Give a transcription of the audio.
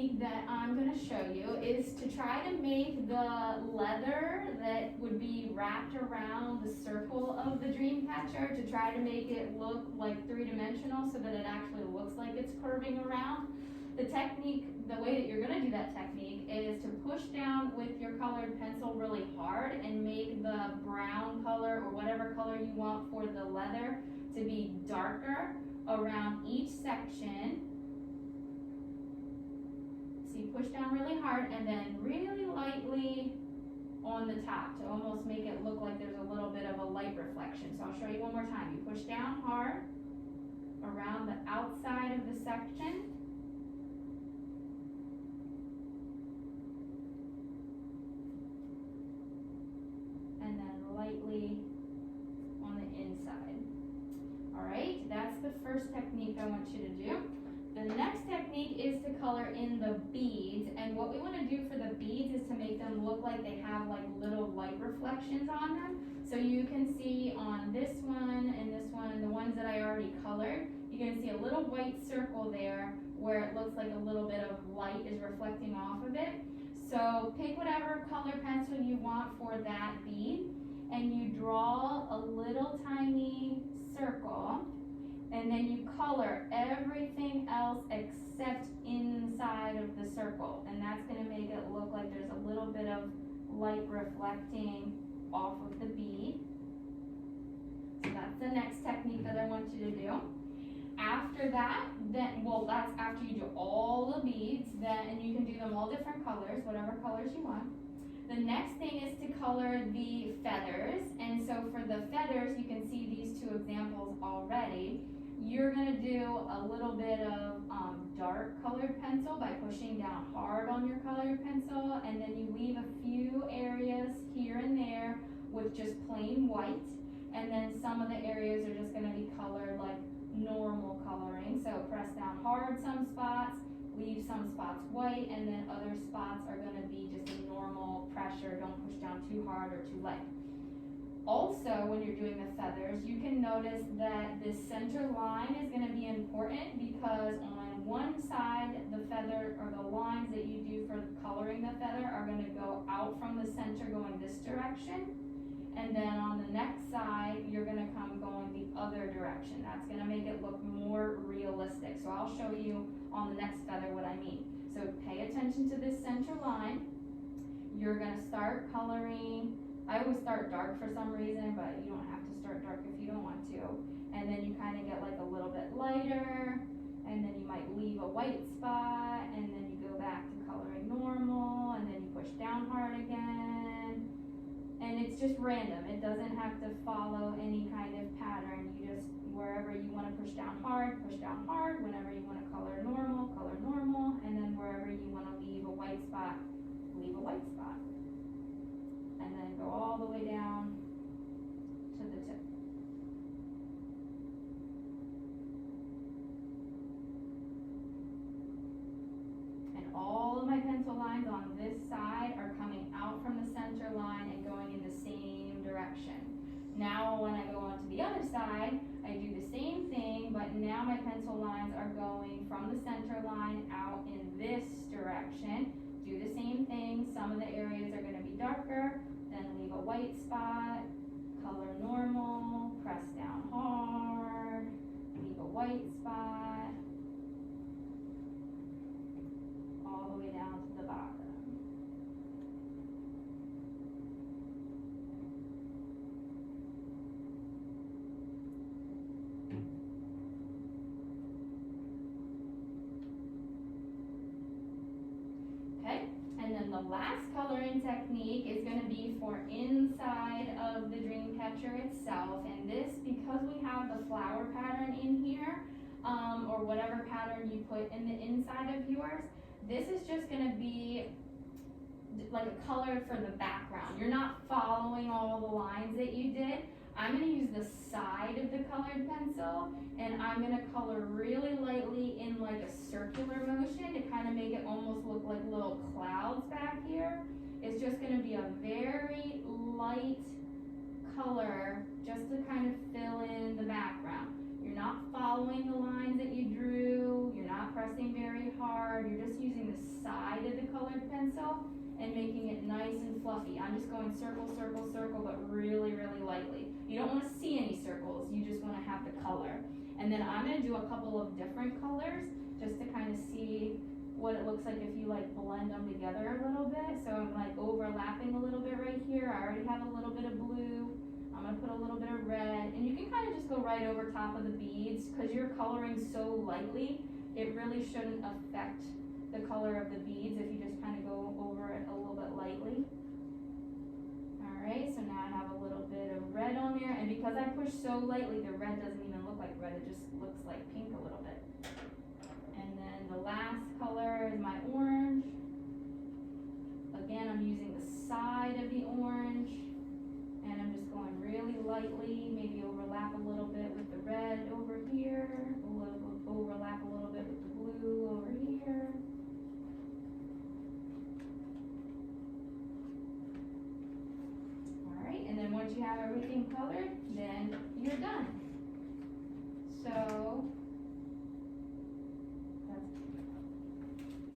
technique that I'm going to show you is to try to make the leather that would be wrapped around the circle of the dream catcher, to try to make it look like three-dimensional so that it actually looks like it's curving around. The technique, the way that you're going to do that technique is to push down with your colored pencil really hard and make the brown color or whatever color you want for the leather to be darker around each section. So you push down really hard and then really lightly on the top to almost make it look like there's a little bit of a light reflection. So I'll show you one more time. You push down hard around the outside of the section. And then lightly on the inside. All right, that's the first technique I want you to do. The next technique is to color in the beads, and what we want to do for the beads is to make them look like they have like little light reflections on them. So you can see on this one and this one, the ones that I already colored, you're going to see a little white circle there where it looks like a little bit of light is reflecting off of it. So pick whatever color pencil you want for that bead, and you draw a little tiny circle, and then you color everything else except inside of the circle, and that's going to make it look like there's a little bit of light reflecting off of the bead. So that's the next technique that I want you to do. After that, then, well, that's after you do all the beads, and you can do them all different colors, whatever colors you want. The next thing is to color the feathers, and so for the feathers, you can see these two examples already. You're going to do a little bit of dark colored pencil by pushing down hard on your colored pencil, and then you leave a few areas here and there with just plain white, and then some of the areas are just going to be colored like normal coloring. So press down hard some spots, leave some spots white, and then other spots are going to be just a normal pressure. Don't push down too hard or too light. Also, when you're doing the feathers, you can notice that this center line is going to be important, because on one side, the feather or the lines that you do for coloring the feather are going to go out from the center going this direction. And then on the next side, you're going to come going the other direction. That's going to make it look more realistic. So I'll show you on the next feather what I mean. So pay attention to this center line. You're going to start coloring. I always start dark for some reason, but you don't have to start dark if you don't want to. And then you kind of get like a little bit lighter, and then you might leave a white spot, and then you go back to coloring normal, and then you push down hard again. And it's just random. It doesn't have to follow any kind of pattern. You just, wherever you want to push down hard, push down hard. Whenever you want to color normal, and then wherever you want to leave a white spot, leave a white spot. And then go all the way down to the tip. And all of my pencil lines on this side are coming out from the center line and going in the same direction. Now when I go on to the other side, I do the same thing, but now my pencil lines are going from the center line out in this direction. Do the same thing. Some of the areas are going to be darker, then leave a white spot, color normal, press down hard, leave a white spot, all the way down to the bottom. And then the last coloring technique is going to be for inside of the dream catcher itself. And this, because we have the flower pattern in here, or whatever pattern you put in the inside of yours, this is just going to be like a color for the background. You're not following all the lines that you did. I'm going to use the side of the colored pencil, and I'm going to color really lightly in like a circular motion to kind of make it almost look like little clouds back here. It's just going to be a very light color just to kind of fill in the background. You're not following the lines that you drew. You're not pressing very hard. You're just using the and making it nice and fluffy. I'm just going circle, circle, circle, but really, really lightly. You don't want to see any circles, you just want to have the color. And then I'm going to do a couple of different colors just to kind of see what it looks like if you like blend them together a little bit. So I'm like overlapping a little bit right here. I already have a little bit of blue. I'm going to put a little bit of red, and you can kind of just go right over top of the beads because you're coloring so lightly. It really shouldn't affect the color of the beads if you just kind of go over it a little bit lightly. Alright, so now I have a little bit of red on there, and because I push so lightly, the red doesn't even look like red, it just looks like pink a little bit. And then the last color is my orange. Again, I'm using the side of the orange, and I'm just going really lightly, maybe overlap a little bit with the red over here, overlap a little bit with the blue over here. Alright, and then once you have everything colored, then you're done.